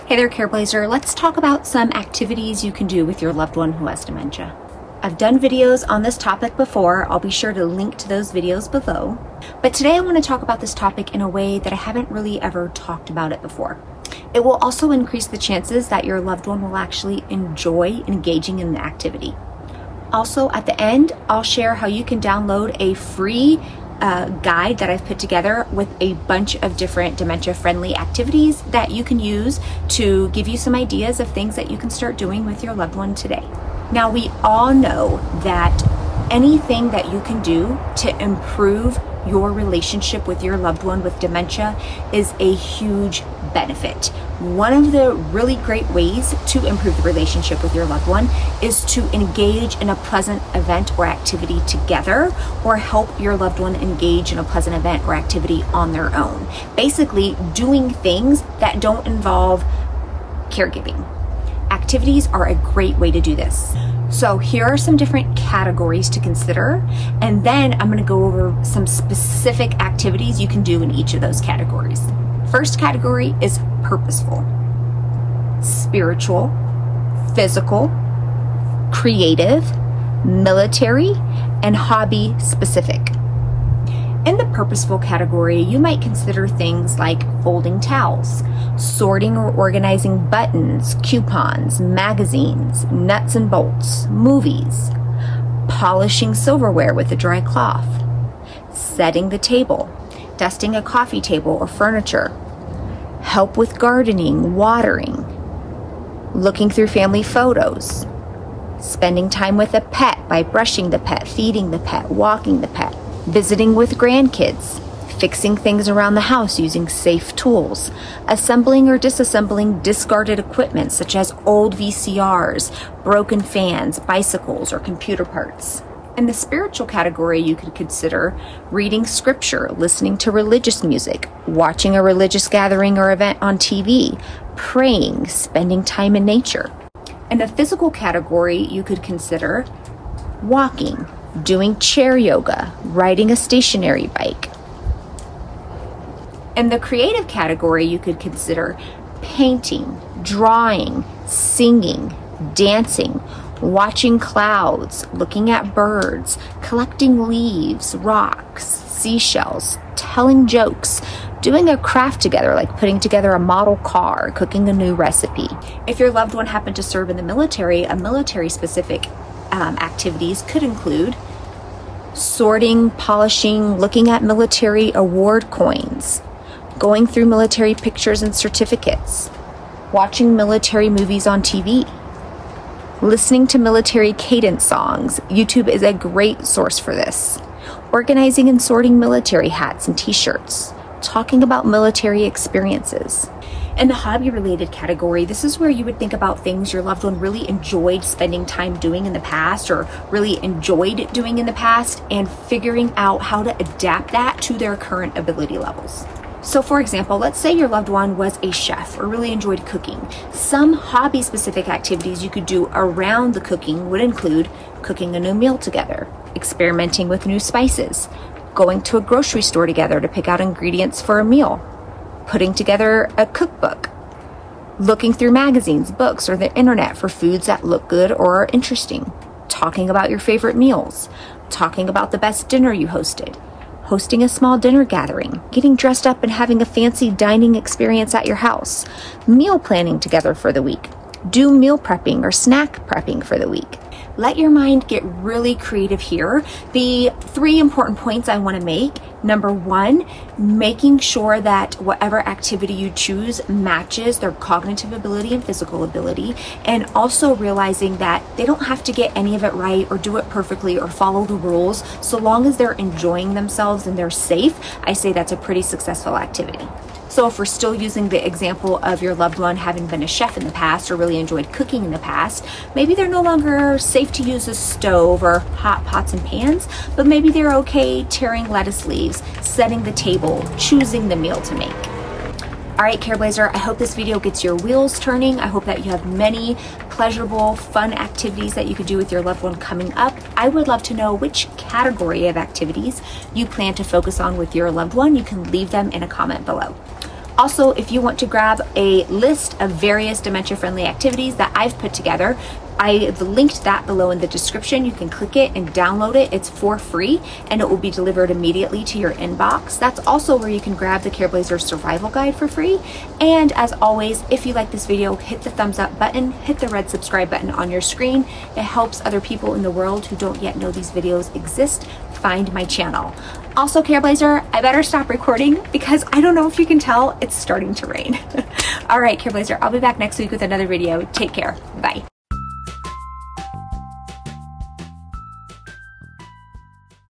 Hey there, Careblazer. Let's talk about some activities you can do with your loved one who has dementia. I've done videos on this topic before. I'll be sure to link to those videos below. But today I want to talk about this topic in a way that I haven't really ever talked about it before. It will also increase the chances that your loved one will actually enjoy engaging in the activity. Also, at the end, I'll share how you can download a free guide that I've put together with a bunch of different dementia-friendly activities that you can use to give you some ideas of things that you can start doing with your loved one today. Now, we all know that anything that you can do to improve your relationship with your loved one with dementia is a huge benefit. One of the really great ways to improve the relationship with your loved one is to engage in a pleasant event or activity together, or help your loved one engage in a pleasant event or activity on their own. Basically, doing things that don't involve caregiving. Activities are a great way to do this. So here are some different categories to consider, and then I'm going to go over some specific activities you can do in each of those categories. First category is purposeful, spiritual, physical, creative, military, and hobby specific. In the purposeful category, you might consider things like folding towels, sorting or organizing buttons, coupons, magazines, nuts and bolts, movies, polishing silverware with a dry cloth, setting the table, dusting a coffee table or furniture, help with gardening, watering, looking through family photos, spending time with a pet by brushing the pet, feeding the pet, walking the pet, visiting with grandkids, fixing things around the house using safe tools, assembling or disassembling discarded equipment such as old VCRs, broken fans, bicycles, or computer parts. In the spiritual category, you could consider reading scripture, listening to religious music, watching a religious gathering or event on TV, praying, spending time in nature. In the physical category, you could consider walking, doing chair yoga, riding a stationary bike. In the creative category, you could consider painting, drawing, singing, dancing, watching clouds, looking at birds, collecting leaves, rocks, seashells, telling jokes, doing a craft together like putting together a model car, cooking a new recipe. If your loved one happened to serve in the military, a military-specific activities could include sorting, polishing, looking at military award coins, going through military pictures and certificates, watching military movies on TV, listening to military cadence songs. YouTube is a great source for this. Organizing and sorting military hats and t-shirts, talking about military experiences. In the hobby-related category, this is where you would think about things your loved one really enjoyed spending time doing in the past, or really enjoyed doing in the past, and figuring out how to adapt that to their current ability levels. So for example, let's say your loved one was a chef or really enjoyed cooking. Some hobby-specific activities you could do around the cooking would include cooking a new meal together, experimenting with new spices, going to a grocery store together to pick out ingredients for a meal, putting together a cookbook, looking through magazines, books, or the internet for foods that look good or are interesting, talking about your favorite meals, talking about the best dinner you hosted, hosting a small dinner gathering, getting dressed up and having a fancy dining experience at your house, meal planning together for the week, do meal prepping or snack prepping for the week. Let your mind get really creative here. The 3 important points I want to make. Number 1, making sure that whatever activity you choose matches their cognitive ability and physical ability, and also realizing that they don't have to get any of it right or do it perfectly or follow the rules. So long as they're enjoying themselves and they're safe, I say that's a pretty successful activity. So if we're still using the example of your loved one having been a chef in the past or really enjoyed cooking in the past, maybe they're no longer safe to use a stove or hot pots and pans, but maybe they're okay tearing lettuce leaves, setting the table, choosing the meal to make. All right, Careblazer, I hope this video gets your wheels turning. I hope that you have many pleasurable, fun activities that you could do with your loved one coming up. I would love to know which category of activities you plan to focus on with your loved one. You can leave them in a comment below. Also, if you want to grab a list of various dementia-friendly activities that I've put together, I've linked that below in the description. You can click it and download it. It's for free and it will be delivered immediately to your inbox. That's also where you can grab the Careblazers Survival Guide for free. And as always, if you like this video, hit the thumbs up button, hit the red subscribe button on your screen. It helps other people in the world who don't yet know these videos exist find my channel. Also, Careblazer, I better stop recording because I don't know if you can tell, it's starting to rain. All right, Careblazer, I'll be back next week with another video. Take care. Bye.